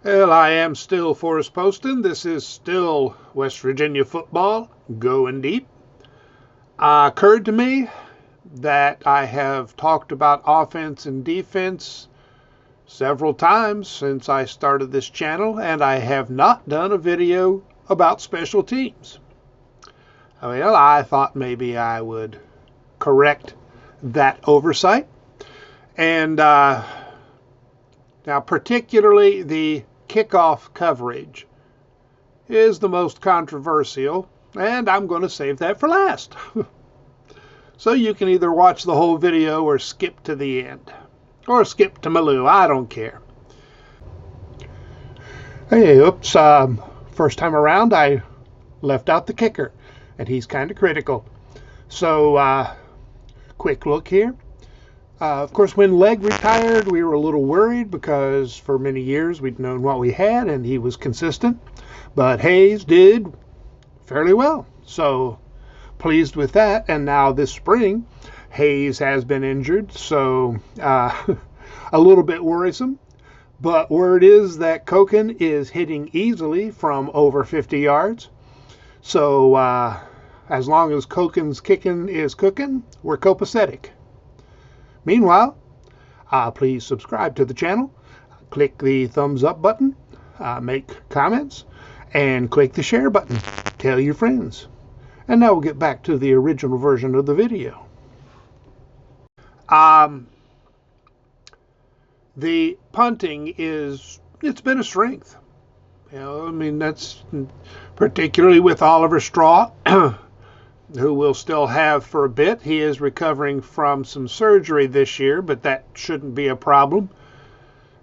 Well, I am still Forrest Poston. This is still West Virginia football, going deep. Occurred to me that I have talked about offense and defense several times since I started this channel, and I have not done a video about special teams. Well, I thought maybe I would correct that oversight. And now particularly the kickoff coverage is the most controversial, and I'm going to save that for last. So you can either watch the whole video or skip to the end, or skip to Malou. I don't care. Hey, oops, first time around I left out the kicker, and he's kind of critical. So quick look here. Of course, when Legg retired, we were a little worried because for many years we'd known what we had and he was consistent. But Hayes did fairly well, so pleased with that. And now this spring, Hayes has been injured, so a little bit worrisome. But word is that Cookin is hitting easily from over 50 yards. So as long as Cookin's kicking is cooking, we're copacetic. Meanwhile, please subscribe to the channel, click the thumbs up button, make comments, and click the share button. Tell your friends. And now we'll get back to the original version of the video. The punting it's been a strength. You know, I mean, that's particularly with Oliver Straw, who we'll still have for a bit. He is recovering from some surgery this year, but that shouldn't be a problem.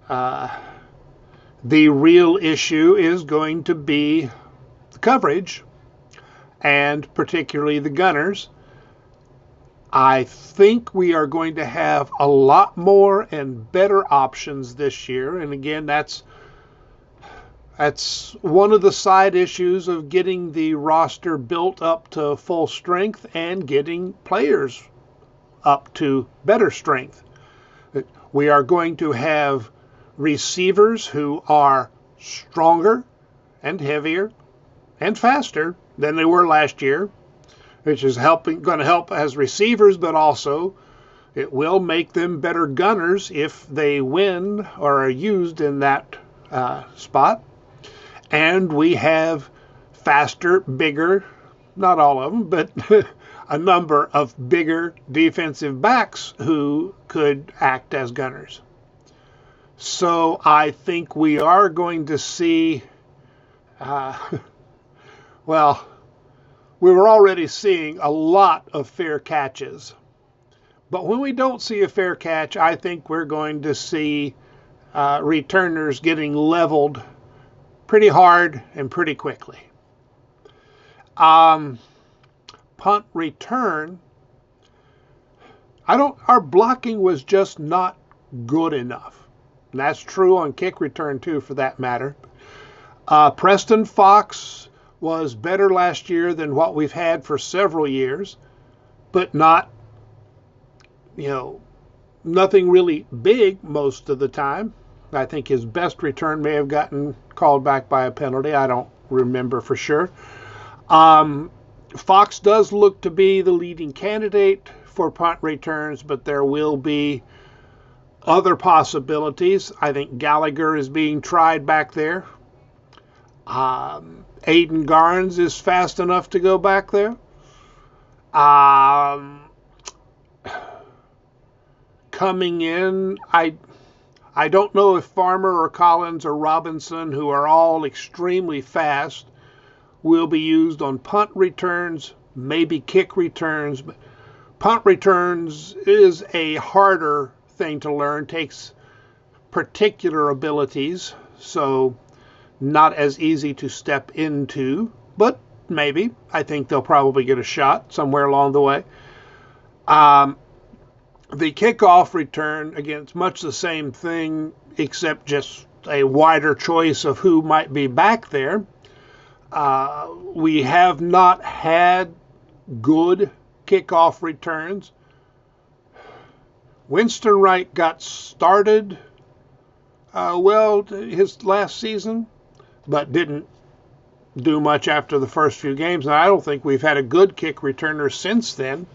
The real issue is going to be the coverage, and particularly the gunners. I think we are going to have a lot more and better options this year, and again, that's one of the side issues of getting the roster built up to full strength and getting players up to better strength. We are going to have receivers who are stronger and heavier and faster than they were last year, which is going to help as receivers, but also it will make them better gunners if they win or are used in that spot. And we have faster, bigger, not all of them, but a number of bigger defensive backs who could act as gunners. So I think we are going to see, well, we were already seeing a lot of fair catches. But when we don't see a fair catch, I think we're going to see returners getting leveled pretty hard and pretty quickly. Punt return, our blocking was just not good enough. And that's true on kick return too, for that matter. Preston Fox was better last year than what we've had for several years, but not, nothing really big most of the time. I think his best return may have gotten called back by a penalty. I don't remember for sure. Fox does look to be the leading candidate for punt returns, but there will be other possibilities. I think Gallagher is being tried back there. Aiden Garnes is fast enough to go back there. Coming in, I don't know if Farmer or Collins or Robinson, who are all extremely fast, will be used on punt returns, maybe kick returns. But punt returns is a harder thing to learn, takes particular abilities, so not as easy to step into, but maybe. I think they'll probably get a shot somewhere along the way. The kickoff return, again, it's much the same thing, except just a wider choice of who might be back there. We have not had good kickoff returns. Winston Wright got started well his last season, but didn't do much after the first few games. And I don't think we've had a good kick returner since then,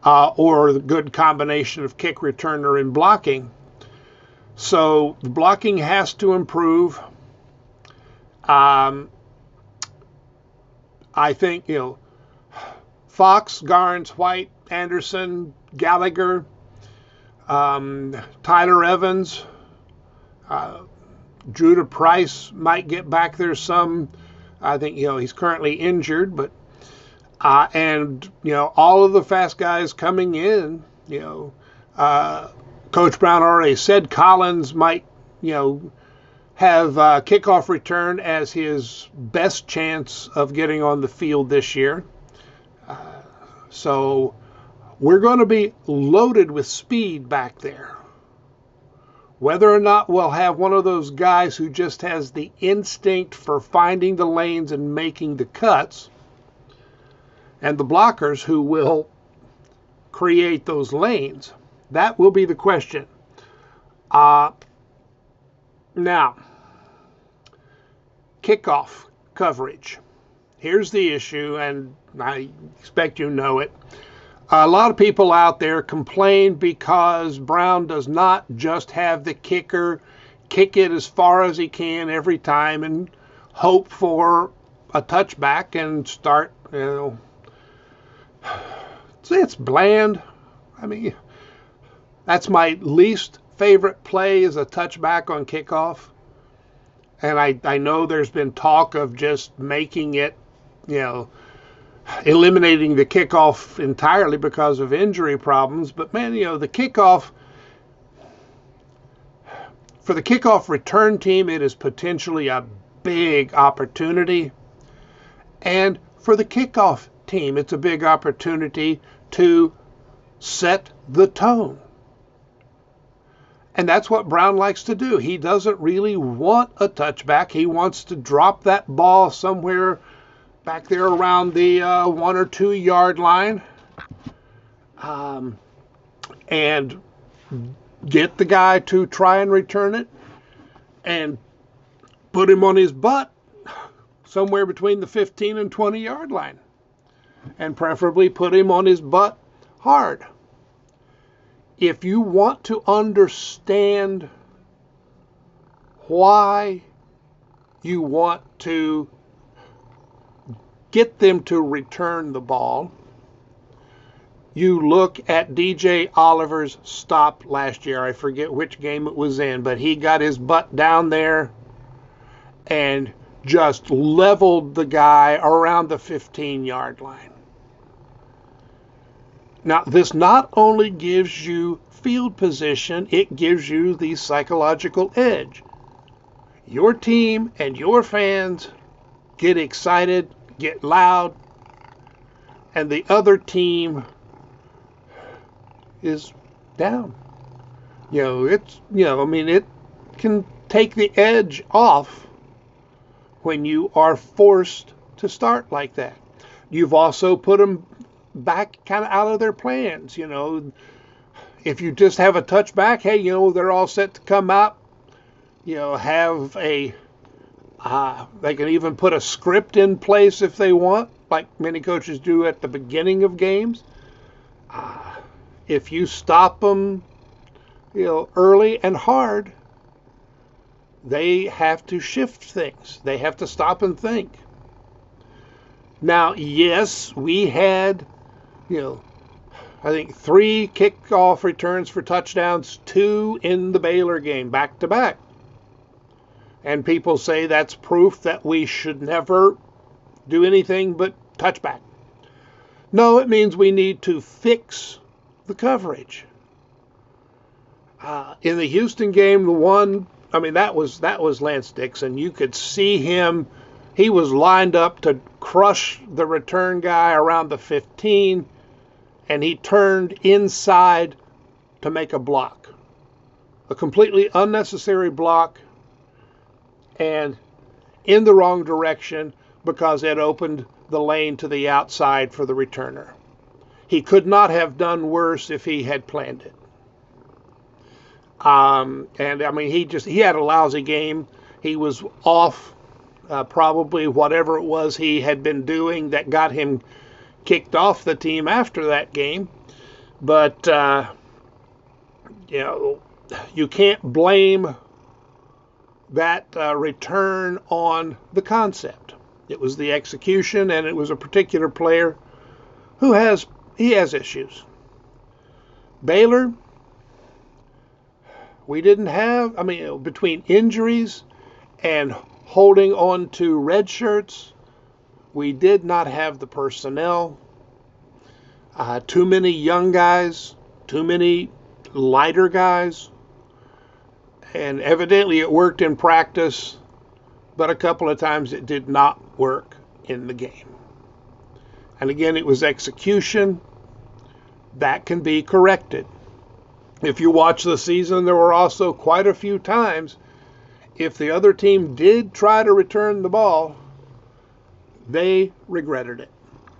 or the good combination of kick returner and blocking. So the blocking has to improve. I think, Fox, Garnes, White, Anderson, Gallagher, Tyler Evans, Judah Price might get back there some. I think, he's currently injured, but, and, all of the fast guys coming in, Coach Brown already said Collins might, have kickoff return as his best chance of getting on the field this year. So we're going to be loaded with speed back there. Whether or not we'll have one of those guys who just has the instinct for finding the lanes and making the cuts, and the blockers who will create those lanes, that will be the question. Now, kickoff coverage. Here's the issue, and I expect you know it. A lot of people out there complain because Brown does not just have the kicker kick it as far as he can every time and hope for a touchback and start, it's bland. I mean, that's my least favorite play is a touchback on kickoff. And I know there's been talk of just making it, eliminating the kickoff entirely because of injury problems. But man, the kickoff, for the kickoff return team, it is potentially a big opportunity. And for the kickoff team, it's a big opportunity to set the tone. And that's what Brown likes to do. He doesn't really want a touchback. He wants to drop that ball somewhere back there around the 1 or 2 yard line, and get the guy to try and return it and put him on his butt somewhere between the 15 and 20 yard line, and preferably put him on his butt hard. If you want to understand why you want to get them to return the ball, you look at DJ Oliver's stop last year. I forget which game it was in, but he got his butt down there and just leveled the guy around the 15-yard line. Now, this not only gives you field position, it gives you the psychological edge. Your team and your fans get excited, get loud, and the other team is down. It can take the edge off when you are forced to start like that. You've also put them back kind of out of their plans. If you just have a touchback, hey, they're all set to come out, have a, they can even put a script in place if they want, like many coaches do at the beginning of games. If you stop them, early and hard, they have to shift things. They have to stop and think. Now, yes, we had, I think 3 kickoff returns for touchdowns, 2 in the Baylor game, back to back. And people say that's proof that we should never do anything but touchback. No, it means we need to fix the coverage. In the Houston game, that was Lance Dixon. You could see him. He was lined up to crush the return guy around the 15, and he turned inside to make a block. A completely unnecessary block, and in the wrong direction because it opened the lane to the outside for the returner. He could not have done worse if he had planned it. And I mean, he had a lousy game. He was off probably whatever it was he had been doing that got him kicked off the team after that game. But you know, you can't blame that return on the concept. It was the execution, and it was a particular player who has issues. Baylor, we didn't have, I mean, between injuries and holding on to red shirts, we did not have the personnel. Too many young guys, too many lighter guys. And evidently it worked in practice, but a couple of times it did not work in the game. And again, it was execution. That can be corrected. If you watch the season, there were also quite a few times, if the other team did try to return the ball, they regretted it.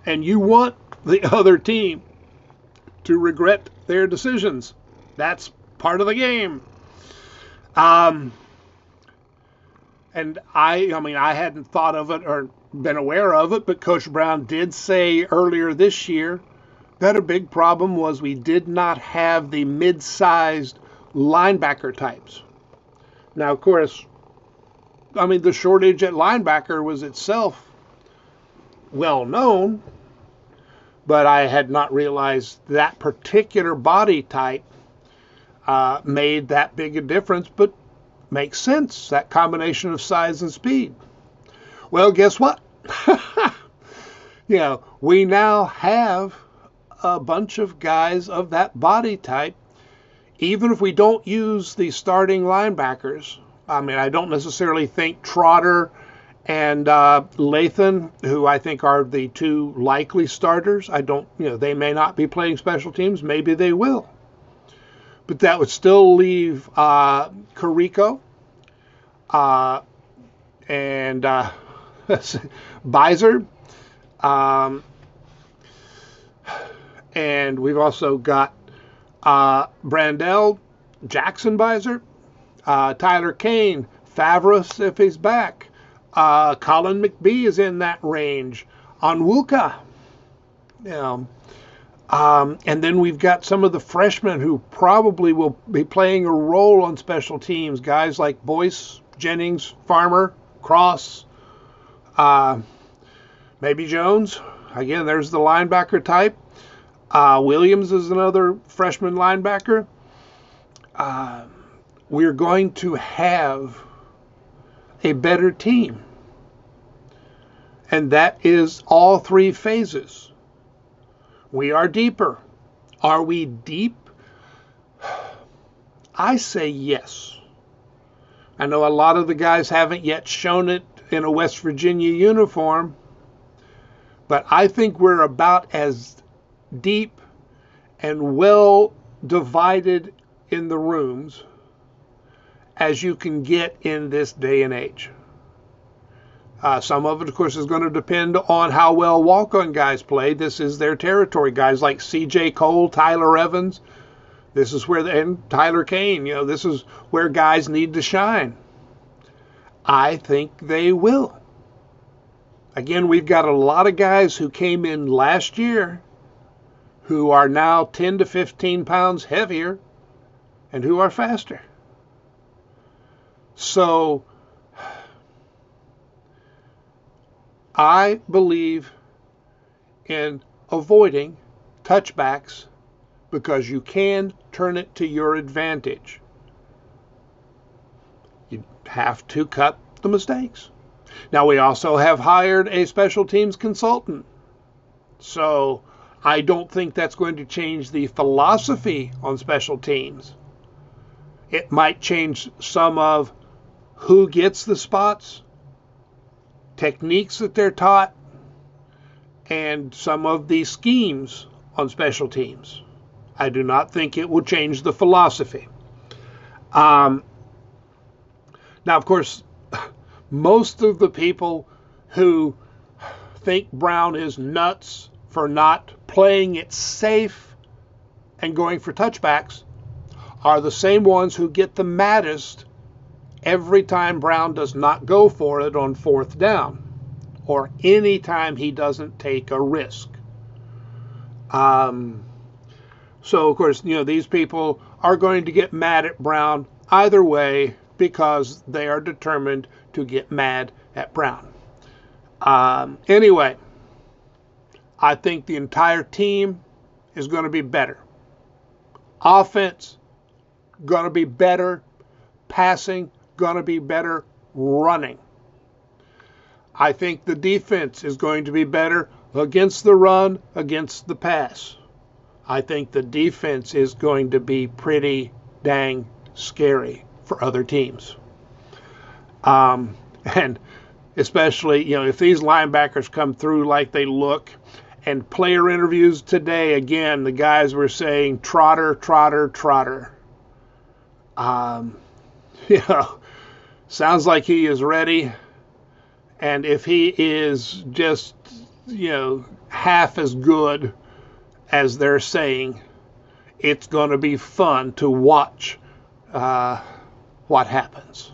And you want the other team to regret their decisions. That's part of the game. And I hadn't thought of it or been aware of it, but Coach Brown did say earlier this year that a big problem was we did not have the mid-sized linebacker types. Now, of course, I mean, the shortage at linebacker was itself well known, but I had not realized that particular body type made that big a difference, but makes sense, that combination of size and speed. Well, guess what? We now have a bunch of guys of that body type, even if we don't use the starting linebackers. I mean, I don't necessarily think Trotter and Lathan, who I think are the two likely starters. They may not be playing special teams. Maybe they will. But that would still leave Carico and Beiser. And we've also got Brandell, Jackson Beiser, Tyler Kane, Favreau if he's back. Colin McBee is in that range. Onwuka. And then we've got some of the freshmen who probably will be playing a role on special teams. Guys like Boyce, Jennings, Farmer, Cross, maybe Jones. Again, there's the linebacker type. Williams is another freshman linebacker. We're going to have a better team. And that is all three phases. We are deeper. Are we deep? I say yes. I know a lot of the guys haven't yet shown it in a West Virginia uniform, but I think we're about as deep and well divided in the rooms as you can get in this day and age. Some of it, of course, is going to depend on how well walk-on guys play. This is their territory. Guys like C.J. Cole, Tyler Evans, this is where, and Tyler Kane, this is where guys need to shine. I think they will. Again, we've got a lot of guys who came in last year who are now 10 to 15 pounds heavier and who are faster. So I believe in avoiding touchbacks because you can turn it to your advantage. You have to cut the mistakes. Now, we also have hired a special teams consultant. So I don't think that's going to change the philosophy on special teams. It might change some of who gets the spots, techniques that they're taught, and some of the schemes on special teams. I do not think it will change the philosophy. Now, of course, most of the people who think Brown is nuts for not playing it safe and going for touchbacks are the same ones who get the maddest every time Brown does not go for it on 4th down, or any time he doesn't take a risk. So, of course, these people are going to get mad at Brown either way because they are determined to get mad at Brown. Anyway, I think the entire team is going to be better. Offense, going to be better. Passing, going to be better. Running. I think the defense is going to be better against the run, against the pass. I think the defense is going to be pretty dang scary for other teams. And especially, if these linebackers come through like they look, and player interviews today, again, the guys were saying trotter, trotter, trotter. Sounds like he is ready. And if he is just, half as good as they're saying, it's going to be fun to watch what happens.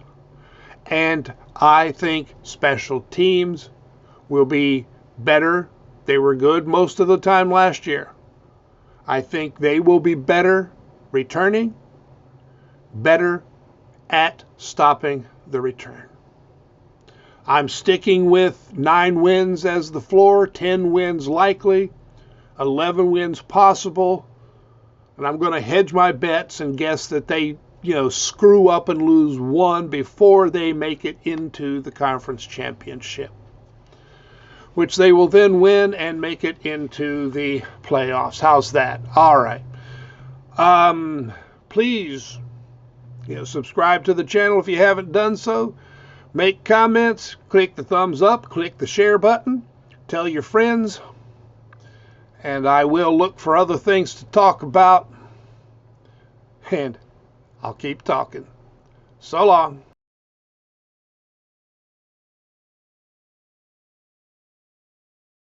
And I think special teams will be better. They were good most of the time last year. I think they will be better returning, better at stopping the return. I'm sticking with 9 wins as the floor, 10 wins likely, 11 wins possible, and I'm going to hedge my bets and guess that they, screw up and lose 1 before they make it into the conference championship, which they will then win and make it into the playoffs. How's that? All right. Please, subscribe to the channel if you haven't done so. Make comments, click the thumbs up, click the share button, tell your friends, and I will look for other things to talk about, and I'll keep talking. So long.